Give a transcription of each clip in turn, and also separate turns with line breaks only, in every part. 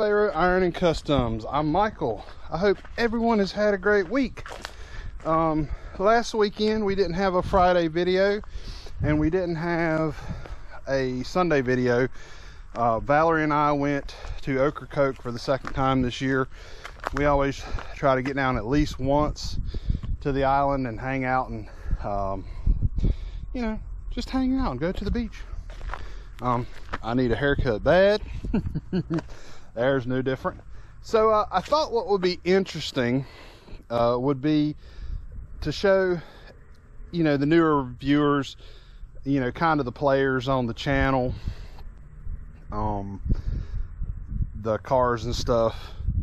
Faro Iron and Customs. I'm Michael. I hope everyone has had a great week. Last weekend we didn't have a Friday video and we didn't have a Sunday video. Valerie and I went to Ocracoke for the second time this year. We always try to get down at least once to the island and hang out and you know, just hang out and go to the beach. I need a haircut bad. There's no different. So I thought what would be interesting would be to show, you know, the newer viewers, you know, kind of the players on the channel, the cars and stuff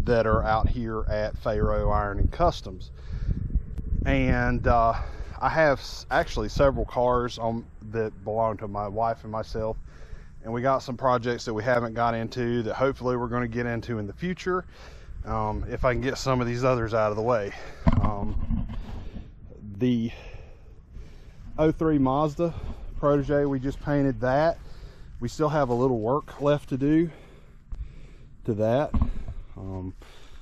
that are out here at Faro Iron and Customs. And I have actually several cars that belong to my wife and myself, and we got some projects that we haven't got into that hopefully we're going to get into in the future, if I can get some of these others out of the way. The 03 Mazda Protege, we just painted that. We still have a little work left to do to that,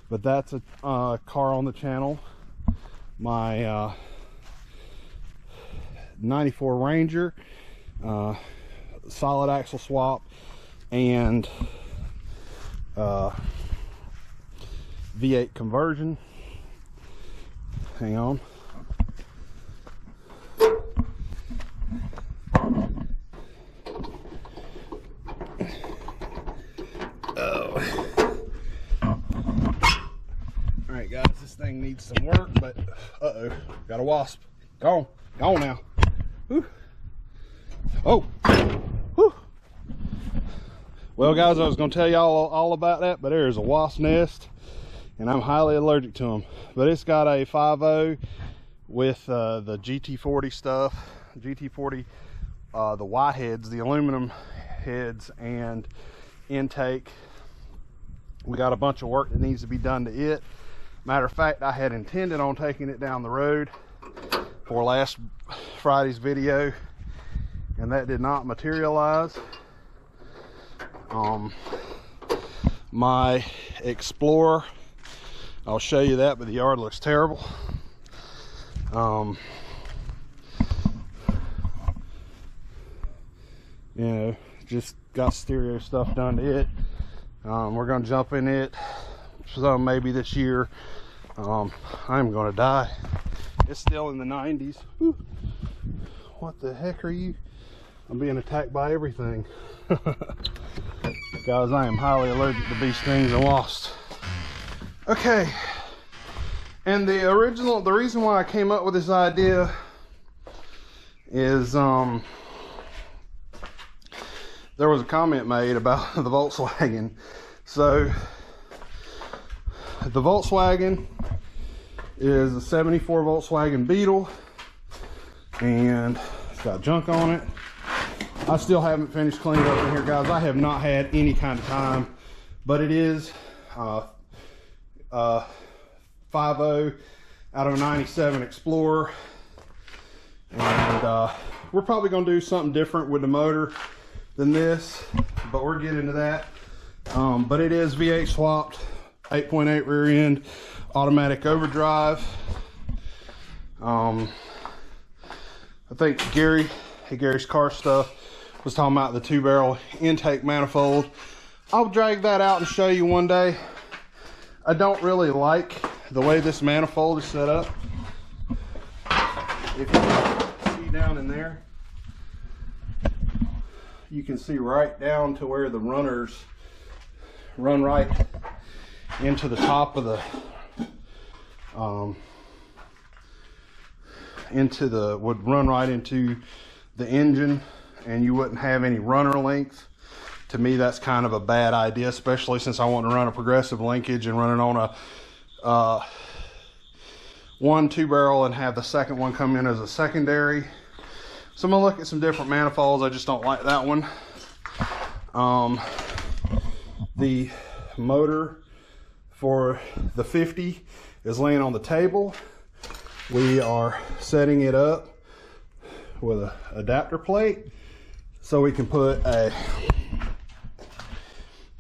but that's a car on the channel. My 94 Ranger, solid axle swap, and V8 conversion. Hang on. Alright guys, this thing needs some work, but uh-oh, got a wasp. Go on now. Whew. Oh, whew. Well guys, I was going to tell y'all all about that, but there's a wasp nest and I'm highly allergic to them. But it's got a 5.0 with the GT40 stuff, GT40, the Y heads, the aluminum heads and intake. We got a bunch of work that needs to be done to it. Matter of fact, I had intended on taking it down the road for last Friday's video, and that did not materialize. My Explorer, I'll show you that, but the yard looks terrible. You know, just got stereo stuff done to it. We're gonna jump in it some maybe this year. I'm gonna die. It's still in the 90s. Whew. What the heck are you? I'm being attacked by everything. Guys, I am highly allergic to bee stings and wasps. Okay, and the reason why I came up with this idea is there was a comment made about the Volkswagen. So the Volkswagen is a 74 Volkswagen Beetle, and it's got junk on it. I still haven't finished cleaning up in here, guys. I have not had any kind of time, but it is 5.0 out of a 97 Explorer, and we're probably going to do something different with the motor than this, but we're getting into that. But it is V8 swapped, 8.8 rear end, automatic overdrive. I think Gary's car stuff was talking about the 2-barrel intake manifold. I'll drag that out and show you one day. I don't really like the way this manifold is set up. If you see down in there, you can see right down to where the runners run right into the top of the would run right into the engine, and you wouldn't have any runner length. To me, that's kind of a bad idea, especially since I want to run a progressive linkage and run it on a 1 2-barrel and have the second one come in as a secondary. So I'm gonna look at some different manifolds. I just don't like that one. The motor for the 50 is laying on the table. We are setting it up with an adapter plate so we can put a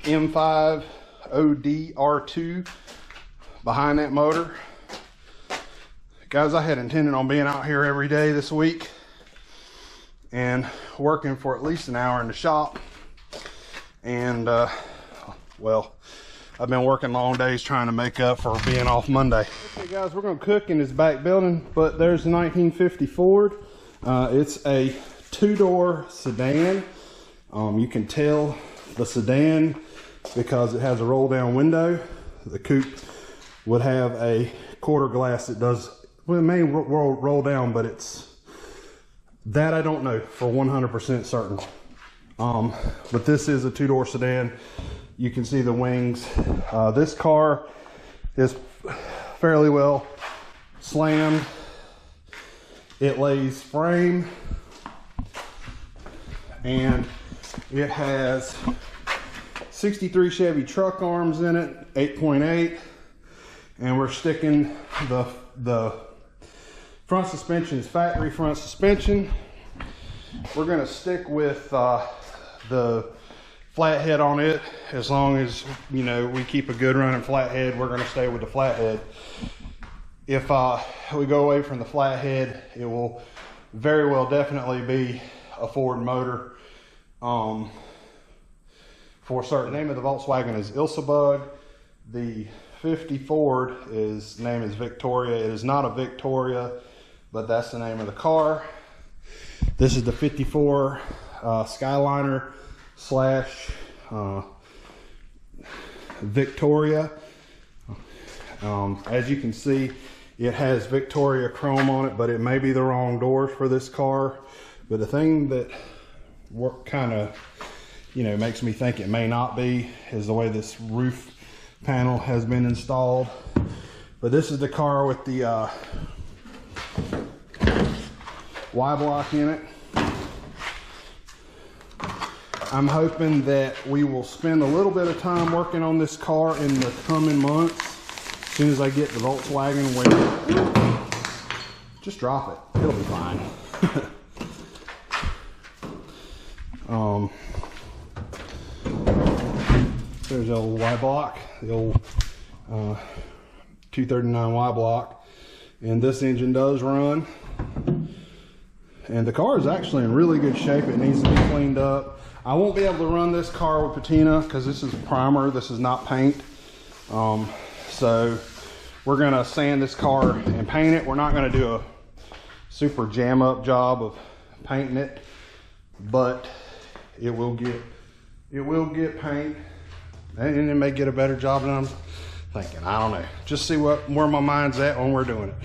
M5 ODR2 behind that motor. Guys, I had intended on being out here every day this week and working for at least an hour in the shop. And well, I've been working long days trying to make up for being off Monday. Okay guys, we're gonna cook in this back building, but there's a 1950 Ford. It's a two-door sedan. You can tell the sedan because it has a roll-down window. The coupe would have a quarter glass that does, well, it may roll down, but it's that I don't know for 100% certain. But this is a two-door sedan. You can see the wings. This car is fairly well slammed. It lays frame, and it has 63 Chevy truck arms in it, 8.8, and we're sticking the front suspension is factory front suspension. We're gonna stick with the flathead on it. As long as, you know, we keep a good running flathead, we're gonna stay with the flathead. If we go away from the flathead, it will very well definitely be a Ford motor. For certain, the name of the Volkswagen is Ilsebug. The 50 Ford name is Victoria. It is not a Victoria, but that's the name of the car. This is the 54 Skyliner slash Victoria. As you can see, it has Victoria chrome on it, but it may be the wrong doors for this car. But the thing that kind of, you know, makes me think it may not be is the way this roof panel has been installed. But this is the car with the Y block in it. I'm hoping that we will spend a little bit of time working on this car in the coming months. As soon as I get the Volkswagen where, just drop it, it'll be fine. There's the old Y block, the old 239 Y block, and this engine does run. And the car is actually in really good shape. It needs to be cleaned up. I won't be able to run this car with patina because this is primer, this is not paint. So we're gonna sand this car and paint it. We're not gonna do a super jam up job of painting it, but it will get paint, and it may get a better job than I'm thinking. I don't know. Just see where my mind's at when we're doing it.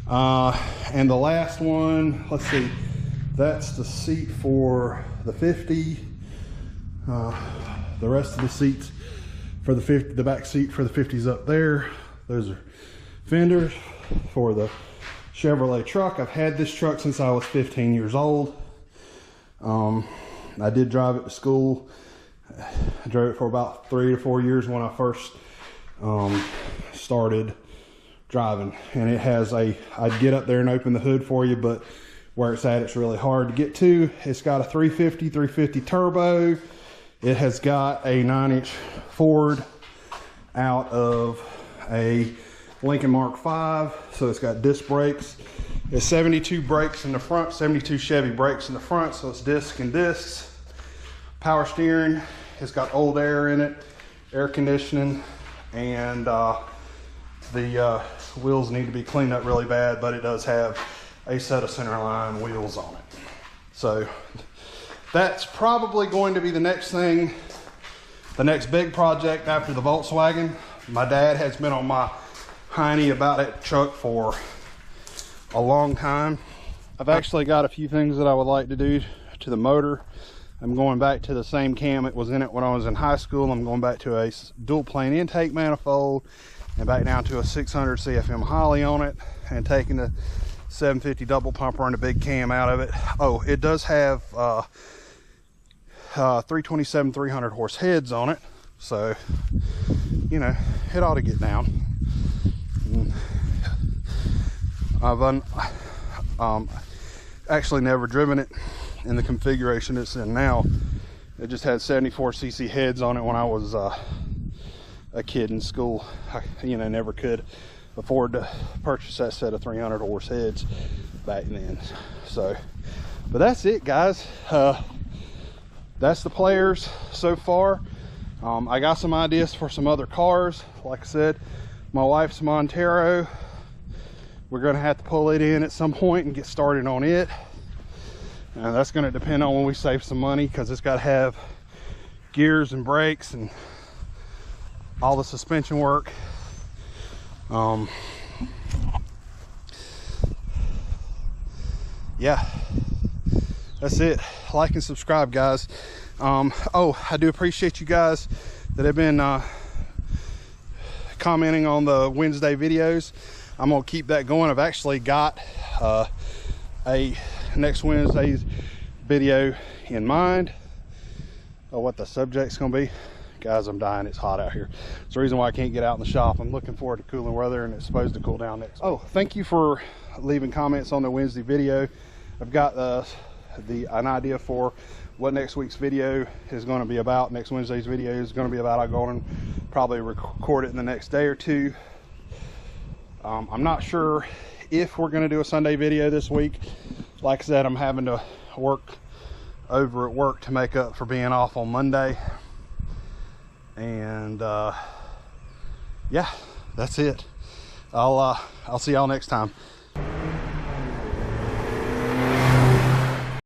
And the last one, let's see, that's the seat for the 50. The rest of the seats for the 50, the back seat for the 50s up there. Those are fenders for the Chevrolet truck. I've had this truck since I was 15 years old. I did drive it to school. I drove it for about 3 to 4 years when I first started driving, and it has I'd get up there and open the hood for you, but where it's at, it's really hard to get to. It's got a 350 turbo. It has got a 9-inch Ford out of a Lincoln Mark V, so it's got disc brakes. It's 72 brakes in the front, 72 Chevy brakes in the front, so it's disc and discs. Power steering. It's got old air in it, air conditioning, and the wheels need to be cleaned up really bad, but it does have a set of centerline wheels on it. So that's probably going to be the next thing, the next big project after the Volkswagen. My dad has been on my hiney about that truck for a long time. I've actually got a few things that I would like to do to the motor. I'm going back to the same cam it was in it when I was in high school. I'm going back to a dual plane intake manifold and back down to a 600 CFM Holley on it, and taking the 750 double pumper and a big cam out of it. Oh, it does have 327 300 horse heads on it, so you know it ought to get down. I've actually never driven it in the configuration it's in now. It just had 74cc heads on it when I was a kid in school. I, you know, never could afford to purchase that set of 300 horse heads back then. So, but that's it, guys. That's the players so far. I got some ideas for some other cars. Like I said, my wife's Montero, we're gonna have to pull it in at some point and get started on it. And that's gonna depend on when we save some money, because it's got to have gears and brakes and all the suspension work. Yeah, that's it. Like and subscribe, guys. Oh, I do appreciate you guys that have been commenting on the Wednesday videos. I'm gonna keep that going. I've actually got a next Wednesday's video in mind of what the subject's gonna be. Guys, I'm dying. It's hot out here. It's the reason why I can't get out in the shop. I'm looking forward to cooler weather, and it's supposed to cool down next week. Oh, thank you for leaving comments on the Wednesday video. I've got an idea for what next week's video is going to be about. Next Wednesday's video is going to be about. I'm going to probably record it in the next day or two. I'm not sure if we're going to do a Sunday video this week. Like I said, I'm having to work over at work to make up for being off on Monday. And yeah, that's it. I'll see y'all next time.